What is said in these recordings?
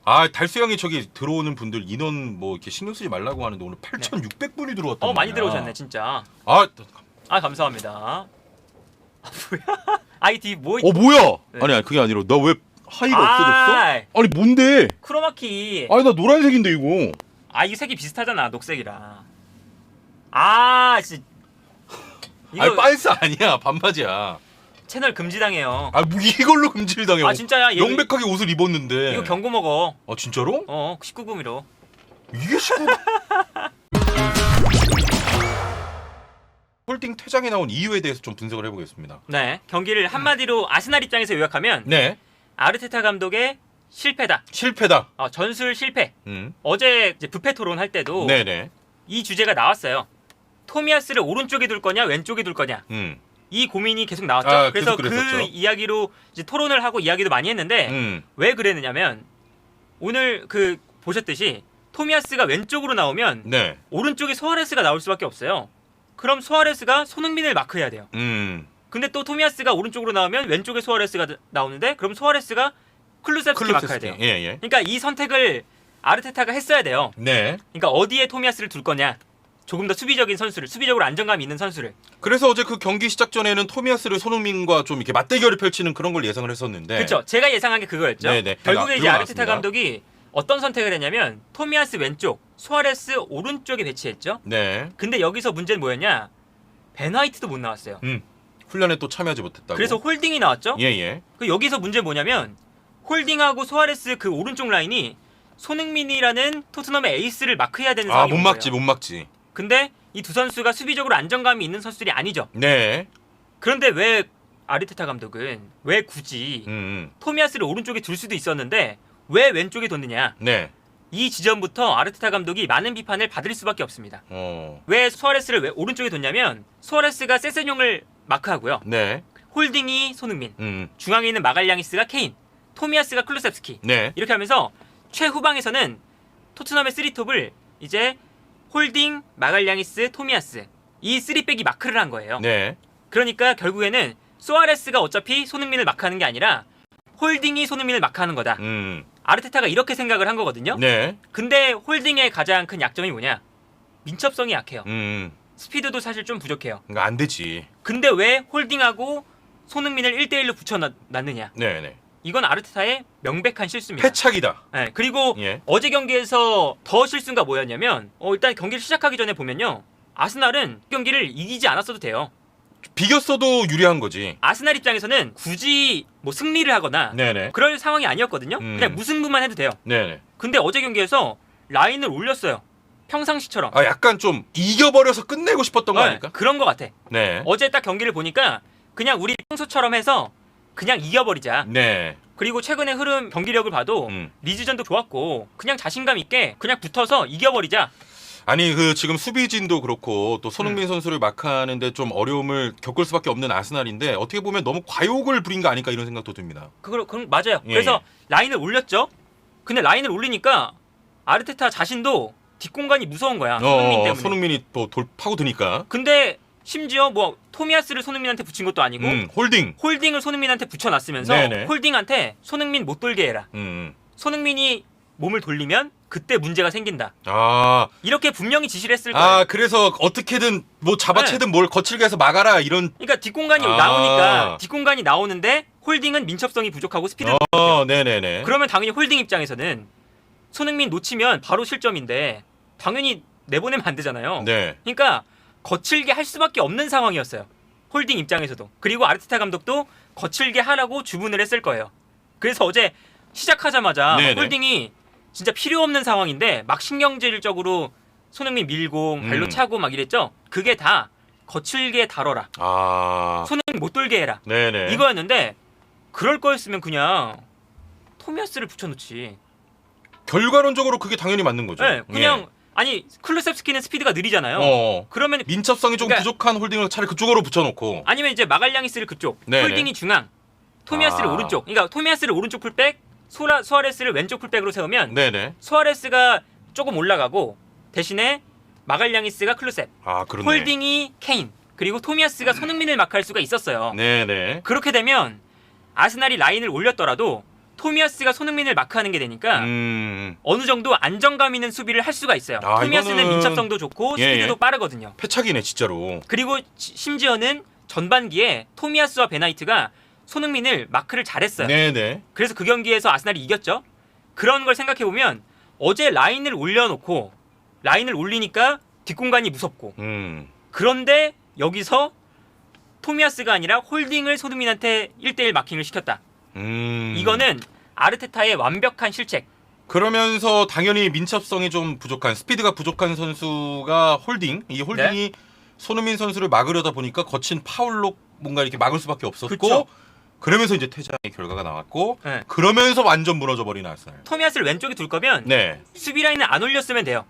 아 달수 형이 저기 들어오는 분들 인원 뭐 이렇게 신경 쓰지 말라고 하는데 오늘 8,600분이 들어왔단 많이 말이야. 들어오셨네 진짜. 아 감사합니다. 뭐야? 아이디 뭐? 뭐야? 네. 아니 그게 아니라 나 왜 하이가 없어졌어? 아니 뭔데? 크로마키. 아니 나 노란색인데 이거. 이 색이 비슷하잖아 녹색이랑. 진짜. 아니 빤스 아니야 반바지야. 채널 금지당해요. 뭐 이걸로 금지를 당해. 진짜야. 명백하게 옷을 입었는데. 이거 경고 먹어. 진짜로? 19금이로. 이게 19. 홀딩 퇴장이 나온 이유에 대해서 좀 분석을 해보겠습니다. 네, 경기를 한마디로 아스날 입장에서 요약하면 네. 아르테타 감독의 실패다. 실패다. 전술 실패. 음. 어제 이제 뷔페 토론 할 때도 네네. 이 주제가 나왔어요. 토미야스를 오른쪽에 둘 거냐 왼쪽에 둘 거냐. 이 고민이 계속 나왔죠. 그래서 계속 그랬었죠. 그 이야기로 이제 토론을 하고 이야기도 많이 했는데 왜 그랬느냐면 오늘 보셨듯이 토미야스가 왼쪽으로 나오면 네. 오른쪽에 소아레스가 나올 수밖에 없어요. 그럼 소아레스가 손흥민을 마크해야 돼요. 근데 또 토미야스가 오른쪽으로 나오면 왼쪽에 소아레스가 나오는데 그럼 소아레스가 클루셉스키 마크해야 돼요. 예. 그러니까 이 선택을 아르테타가 했어야 돼요. 네. 그러니까 어디에 토미야스를 둘 거냐. 조금 더 수비적인 선수를, 수비적으로 안정감 있는 선수를. 그래서 어제 그 경기 시작 전에는 토미야스를 손흥민과 좀 이렇게 맞대결을 펼치는 그런 걸 예상을 했었는데. 그렇죠. 제가 예상한 게 그거였죠. 네네. 결국에 이제 아르테타 나왔습니다. 감독이 어떤 선택을 했냐면 토미야스 왼쪽, 수아레스 오른쪽에 배치했죠. 네. 근데 여기서 문제는 뭐였냐? 벤 화이트도 못 나왔어요. 훈련에 또 참여하지 못했다고. 그래서 홀딩이 나왔죠. 예. 여기서 문제는 뭐냐면 홀딩하고 수아레스 그 오른쪽 라인이 손흥민이라는 토트넘의 에이스를 마크해야 되는 상황이 못 막지. 근데 이 두 선수가 수비적으로 안정감이 있는 선수들이 아니죠. 네. 그런데 왜 아르테타 감독은 왜 굳이 토미야스를 오른쪽에 둘 수도 있었는데 왜 왼쪽에 뒀느냐. 네. 이 지점부터 아르테타 감독이 많은 비판을 받을 수밖에 없습니다. 왜 수아레스를 왜 오른쪽에 뒀냐면 수아레스가 세세뇽을 마크하고요. 네. 홀딩이 손흥민, 중앙에 있는 마갈량이스가 케인, 토미야스가 클루셉스키. 네. 이렇게 하면서 최후방에서는 토트넘의 3톱을 이제 홀딩, 마갈량이스, 토미야스 이 3백이 마크를 한 거예요. 네. 그러니까 결국에는 소아레스가 어차피 손흥민을 마크하는 게 아니라 홀딩이 손흥민을 마크하는 거다. 아르테타가 이렇게 생각을 한 거거든요. 네. 근데 홀딩의 가장 큰 약점이 뭐냐? 민첩성이 약해요. 스피드도 사실 좀 부족해요. 그러니까 안 되지. 근데 왜 홀딩하고 손흥민을 1대1로 붙여놨느냐? 네. 이건 아르테타의 명백한 실수입니다. 패착이다. 네, 그리고 예. 어제 경기에서 더 실수가 뭐였냐면 일단 경기를 시작하기 전에 보면요. 아스날은 경기를 이기지 않았어도 돼요. 비겼어도 유리한 거지. 아스날 입장에서는 굳이 뭐 승리를 하거나 네네. 그럴 상황이 아니었거든요. 그냥 무승부만 해도 돼요. 네네. 근데 어제 경기에서 라인을 올렸어요. 평상시처럼. 약간 좀 이겨버려서 끝내고 싶었던 거 아닐까? 그런 것 같아. 네. 어제 딱 경기를 보니까 그냥 우리 평소처럼 해서 그냥 이겨버리자. 네. 그리고 최근의 흐름 경기력을 봐도 리즈전도 좋았고 그냥 자신감 있게 그냥 붙어서 이겨버리자. 아니 지금 수비진도 그렇고 또 손흥민 선수를 마크하는데 좀 어려움을 겪을 수밖에 없는 아스날인데 어떻게 보면 너무 과욕을 부린 거 아닐까 이런 생각도 듭니다. 그건 맞아요. 예, 그래서 라인을 올렸죠. 근데 라인을 올리니까 아르테타 자신도 뒷공간이 무서운 거야. 손흥민 때문에. 손흥민이 또 파고드니까. 근데 심지어 뭐 토미야스를 손흥민한테 붙인 것도 아니고 홀딩을 손흥민한테 붙여놨으면서 네네. 홀딩한테 손흥민 못 돌게 해라. 손흥민이 몸을 돌리면 그때 문제가 생긴다. 이렇게 분명히 지시를 했을 거예요. 그래서 어떻게든 뭐 잡아채든 뭘 거칠게 해서 막아라 이런. 그러니까 뒷공간이 나오니까 뒷공간이 나오는데 홀딩은 민첩성이 부족하고 스피드가 부족해요. 네네네. 그러면 당연히 홀딩 입장에서는 손흥민 놓치면 바로 실점인데 당연히 내보내면 안 되잖아요. 네. 그러니까 거칠게 할 수밖에 없는 상황이었어요. 홀딩 입장에서도. 그리고 아르테타 감독도 거칠게 하라고 주문을 했을 거예요. 그래서 어제 시작하자마자 홀딩이 진짜 필요 없는 상황인데 막 신경질적으로 손흥민 밀고 발로 차고 막 이랬죠. 그게 다 거칠게 다뤄라. 손흥민 못 돌게 해라. 네네. 이거였는데 그럴 거였으면 그냥 토미야스를 붙여놓지. 결과론적으로 그게 당연히 맞는 거죠. 네, 그냥 아니 클루셉스키는 스피드가 느리잖아요. 그러면 민첩성이 좀 부족한 홀딩을 차라리 그쪽으로 붙여놓고 아니면 이제 마갈량이스를 그쪽, 홀딩이 중앙, 토미야스를 오른쪽. 그러니까 토미야스를 오른쪽 풀백, 수아레스를 왼쪽 풀백으로 세우면 수아레스가 조금 올라가고 대신에 마갈량이스가 클루셉, 그렇네. 홀딩이 케인, 그리고 토미야스가 손흥민을 마크할 수가 있었어요. 네네. 그렇게 되면 아스날이 라인을 올렸더라도 토미야스가 손흥민을 마크하는 게 되니까 어느 정도 안정감 있는 수비를 할 수가 있어요. 토미야스는 이거는... 민첩성도 좋고 스피드도 빠르거든요. 패착이네 진짜로. 그리고 심지어는 전반기에 토미야스와 베나이트가 손흥민을 마크를 잘했어요. 네네. 그래서 그 경기에서 아스날이 이겼죠. 그런 걸 생각해보면 어제 라인을 올려놓고 라인을 올리니까 뒷공간이 무섭고 그런데 여기서 토미야스가 아니라 홀딩을 손흥민한테 1대1 마킹을 시켰다. 이거는 아르테타의 완벽한 실책. 그러면서 당연히 민첩성이 좀 부족한 스피드가 부족한 선수가 홀딩. 이 홀딩이 손흥민 선수를 막으려다 보니까 거친 파울로 뭔가 이렇게 막을 수밖에 없었고 그쵸? 그러면서 이제 퇴장의 결과가 나왔고 그러면서 완전 무너져 버린 아스날. 토미야스를 왼쪽에 둘 거면 수비 라인을 안 올렸으면 돼요.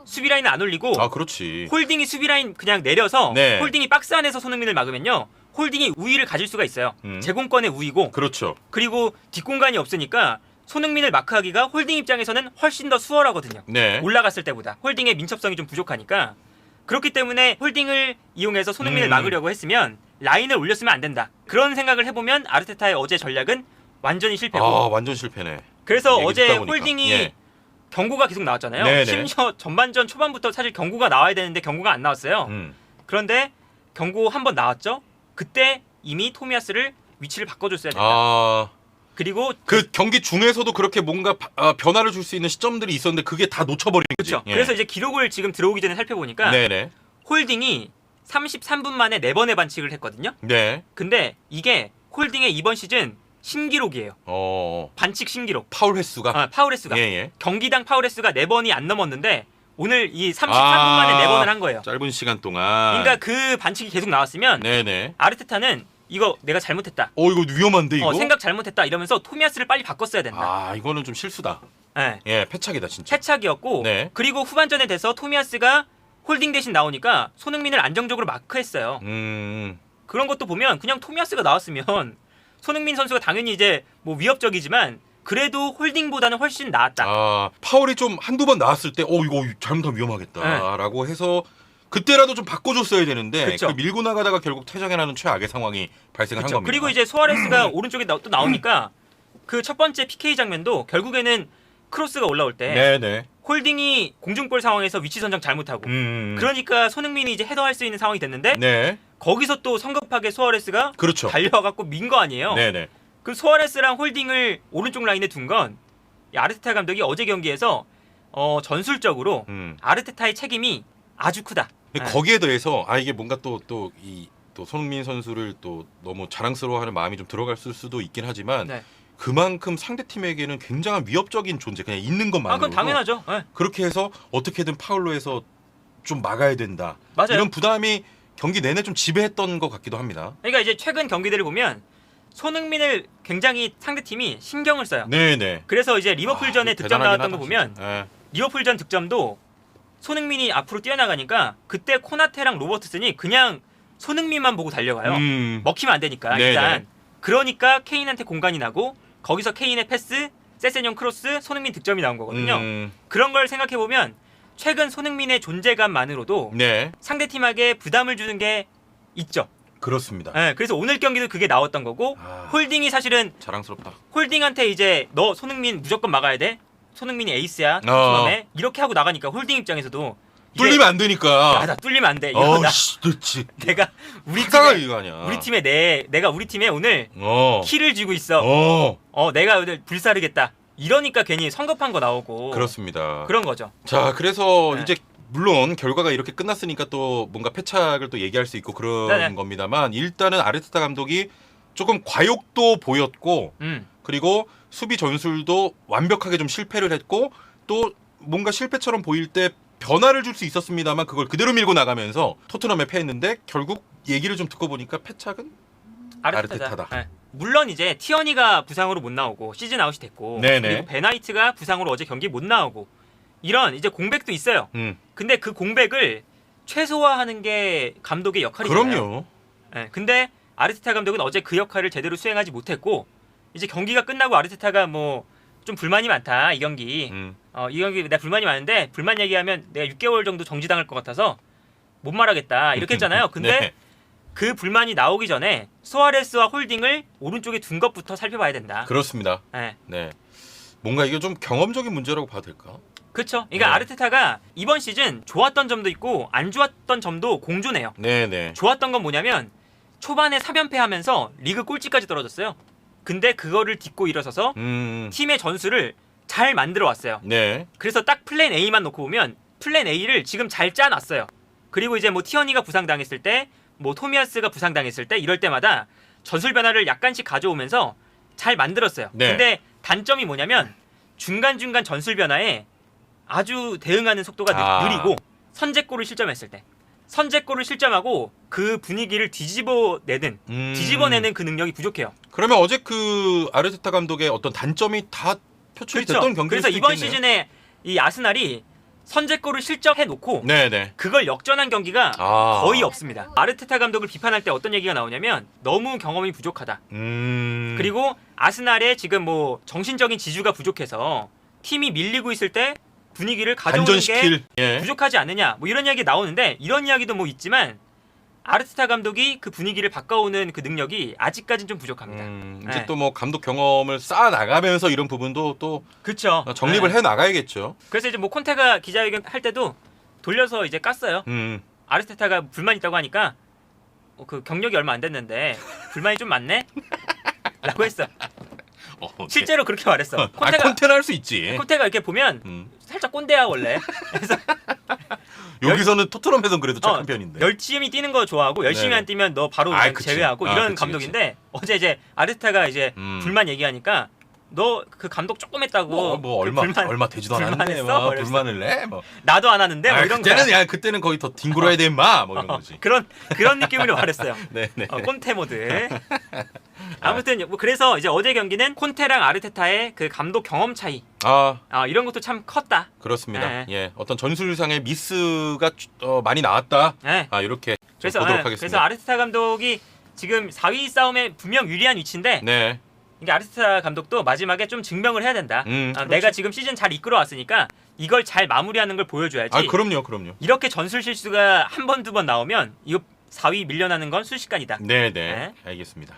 수비 라인을 안 올리고 그렇지. 홀딩이 수비 라인 그냥 내려서 홀딩이 박스 안에서 손흥민을 막으면요. 홀딩이 우위를 가질 수가 있어요. 제공권의 우위고. 그렇죠. 그리고 뒷공간이 없으니까 손흥민을 마크하기가 홀딩 입장에서는 훨씬 더 수월하거든요. 올라갔을 때보다. 홀딩의 민첩성이 좀 부족하니까. 그렇기 때문에 홀딩을 이용해서 손흥민을 막으려고 했으면 라인을 올렸으면 안 된다. 그런 생각을 해보면 아르테타의 어제 전략은 완전히 실패고. 완전 실패네. 그래서 어제 홀딩이 경고가 계속 나왔잖아요. 심지어 전반전 초반부터 사실 경고가 나와야 되는데 경고가 안 나왔어요. 그런데 경고 한 번 나왔죠. 그때 이미 토미야스를 위치를 바꿔줬어야 된다. 그리고 그 경기 중에서도 그렇게 뭔가 변화를 줄 수 있는 시점들이 있었는데 그게 다 놓쳐버린 거지. 그렇죠. 그래서 이제 기록을 지금 들어오기 전에 살펴보니까 홀딩이 33분 만에 4번의 반칙을 했거든요. 근데 이게 홀딩의 이번 시즌 신기록이에요. 반칙 신기록. 파울 횟수가? 파울 횟수가. 경기당 파울 횟수가 4번이 안 넘었는데 오늘 이 33분 만에 4번을 한 거예요. 짧은 시간 동안. 그러니까 그 반칙이 계속 나왔으면 아르테타는 이거 내가 잘못했다. 이거 위험한데 이거? 생각 잘못했다 이러면서 토미야스를 빨리 바꿨어야 된다. 이거는 좀 실수다. 패착이다 진짜. 패착이었고 그리고 후반전에 돼서 토미야스가 홀딩 대신 나오니까 손흥민을 안정적으로 마크했어요. 그런 것도 보면 그냥 토미야스가 나왔으면 손흥민 선수가 당연히 이제 뭐 위협적이지만 그래도 홀딩보다는 훨씬 나았다. 파울이 좀 한두 번 나왔을 때 이거 잘못하면 위험하겠다라고 해서 그때라도 좀 바꿔줬어야 되는데 그 밀고 나가다가 결국 퇴장에 나는 최악의 상황이 발생한 겁니다. 그리고 이제 수아레스가 오른쪽에 또 나오니까 그 첫 번째 PK 장면도 결국에는 크로스가 올라올 때 홀딩이 공중볼 상황에서 위치 선정 잘못하고 그러니까 손흥민이 이제 헤더할 수 있는 상황이 됐는데 거기서 또 성급하게 수아레스가 달려와갖고 민 거 아니에요. 그 수아레스랑 홀딩을 오른쪽 라인에 둔 건 아르테타 감독이 어제 경기에서 전술적으로 아르테타의 책임이 아주 크다. 거기에 더해서 이게 뭔가 또 손흥민 선수를 또 너무 자랑스러워하는 마음이 좀 들어갈 수도 있긴 하지만 그만큼 상대 팀에게는 굉장한 위협적인 존재, 그냥 있는 것만으로도. 그건 당연하죠. 그렇게 해서 어떻게든 파울로 해서 좀 막아야 된다. 맞아요. 이런 부담이 경기 내내 좀 지배했던 것 같기도 합니다. 그러니까 이제 최근 경기들을 보면 손흥민을 굉장히 상대팀이 신경을 써요. 그래서 이제 리버풀전에 득점 나왔던 거 보면 리버풀전 득점도 손흥민이 앞으로 뛰어나가니까 그때 코나테랑 로버트슨이 그냥 손흥민만 보고 달려가요. 먹히면 안 되니까 일단. 그러니까 케인한테 공간이 나고 거기서 케인의 패스, 세세뇽 크로스, 손흥민 득점이 나온 거거든요. 그런 걸 생각해보면 최근 손흥민의 존재감만으로도 상대팀에게 부담을 주는 게 있죠. 그렇습니다. 그래서 오늘 경기도 그게 나왔던 거고 홀딩이 사실은 자랑스럽다. 홀딩한테 이제 너 손흥민 무조건 막아야 돼. 손흥민이 에이스야. 토트넘에 이렇게 하고 나가니까 홀딩 입장에서도 뚫리면 안 되니까. 나 뚫리면 안 돼. 이거 그렇지. 내가 우리 팀에 내가 우리 팀에 오늘 키를 쥐고 있어. 내가 오늘 불사르겠다. 이러니까 괜히 성급한 거 나오고. 그렇습니다. 그런 거죠. 자, 그래서 이제 물론 결과가 이렇게 끝났으니까 또 뭔가 패착을 또 얘기할 수 있고 그런 겁니다만 일단은 아르테타 감독이 조금 과욕도 보였고 그리고 수비 전술도 완벽하게 좀 실패를 했고 또 뭔가 실패처럼 보일 때 변화를 줄 수 있었습니다만 그걸 그대로 밀고 나가면서 토트넘에 패했는데 결국 얘기를 좀 듣고 보니까 패착은 아르테타다. 물론 이제 티어니가 부상으로 못 나오고 시즌 아웃이 됐고 그리고 베나이트가 부상으로 어제 경기 못 나오고 이런 이제 공백도 있어요. 근데 그 공백을 최소화하는 게 감독의 역할이잖아요. 그럼요. 근데 아르테타 감독은 어제 그 역할을 제대로 수행하지 못했고 이제 경기가 끝나고 아르테타가 뭐 좀 불만이 많다 이 경기. 이 경기 내가 불만이 많은데 불만 얘기하면 내가 6개월 정도 정지당할 것 같아서 못 말하겠다 이렇게 했잖아요. 근데 그 불만이 나오기 전에 수아레스와 홀딩을 오른쪽에 둔 것부터 살펴봐야 된다. 그렇습니다. 네. 네. 뭔가 이게 좀 경험적인 문제라고 봐도 될까? 그렇죠. 그러니까 네. 아르테타가 이번 시즌 좋았던 점도 있고 안 좋았던 점도 공존해요. 네네. 좋았던 건 뭐냐면 초반에 3연패하면서 리그 꼴찌까지 떨어졌어요. 근데 그거를 딛고 일어서서 팀의 전술을 잘 만들어 왔어요. 네. 그래서 딱 플랜 A만 놓고 보면 플랜 A를 지금 잘 짜놨어요. 그리고 이제 뭐 티어니가 부상당했을 때, 뭐 토미아스가 부상당했을 때 이럴 때마다 전술 변화를 약간씩 가져오면서 잘 만들었어요. 네. 근데 단점이 뭐냐면 중간중간 전술 변화에 아주 대응하는 속도가 느리고 선제골을 실점했을 때 선제골을 실점하고 그 분위기를 뒤집어내는 그 능력이 부족해요. 그러면 어제 그 아르테타 감독의 어떤 단점이 다 표출이 그렇죠. 됐던 경기일 그래서 수도 이번 있겠네요. 시즌에 이 아스날이 선제골을 실점해놓고 네네. 그걸 역전한 경기가 거의 없습니다. 아르테타 감독을 비판할 때 어떤 얘기가 나오냐면 너무 경험이 부족하다. 그리고 아스날의 지금 뭐 정신적인 지주가 부족해서 팀이 밀리고 있을 때 분위기를 가져오는 게 부족하지 않느냐 뭐 이런 이야기 나오는데 이런 이야기도 뭐 있지만 아르테타 감독이 그 분위기를 바꿔오는 그 능력이 아직까지는 좀 부족합니다. 이제 또 뭐 감독 경험을 쌓아 나가면서 이런 부분도 또 그쵸. 정립을 해 나가야겠죠. 그래서 이제 뭐 콘테가 기자회견 할 때도 돌려서 이제 깠어요. 아르테타가 불만 있다고 하니까 그 경력이 얼마 안 됐는데 불만이 좀 많네? 라고 했어. 실제로 그렇게 말했어. 콘테는 할 수 있지. 콘테가 이렇게 보면 살짝 꼰대야 원래. 그래서 여기서는 토트넘에선 그래도 착한 편인데. 열심히 뛰는 거 좋아하고 열심히 네네. 안 뛰면 너 바로 제외하고 이런 감독인데 어제 이제 아르테타가 이제 불만 얘기하니까 너 그 감독 조금 했다고 뭐 얼마 되지도 않았는데 뭐 불만을 내? 뭐 나도 안 하는데 뭐 이런 거. 그때는 거의 더 뒹굴어야 돼 임마 뭐 이런 거지. 그런 느낌으로 말했어요. 네네. 콘테 모드. 아무튼 뭐 그래서 이제 어제 경기는 콘테랑 아르테타의 그 감독 경험 차이. 이런 것도 참 컸다. 그렇습니다. 네. 예, 어떤 전술상의 미스가 많이 나왔다. 네. 이렇게 그래서 보도록 하겠습니다. 그래서 아르테타 감독이 지금 4위 싸움에 분명 유리한 위치인데. 네. 이게 아르테타 감독도 마지막에 좀 증명을 해야 된다. 그렇죠. 내가 지금 시즌 잘 이끌어 왔으니까 이걸 잘 마무리하는 걸 보여줘야지. 그럼요. 이렇게 전술 실수가 한 번 두 번 나오면 이거 4위 밀려나는 건 순식간이다. 네. 알겠습니다.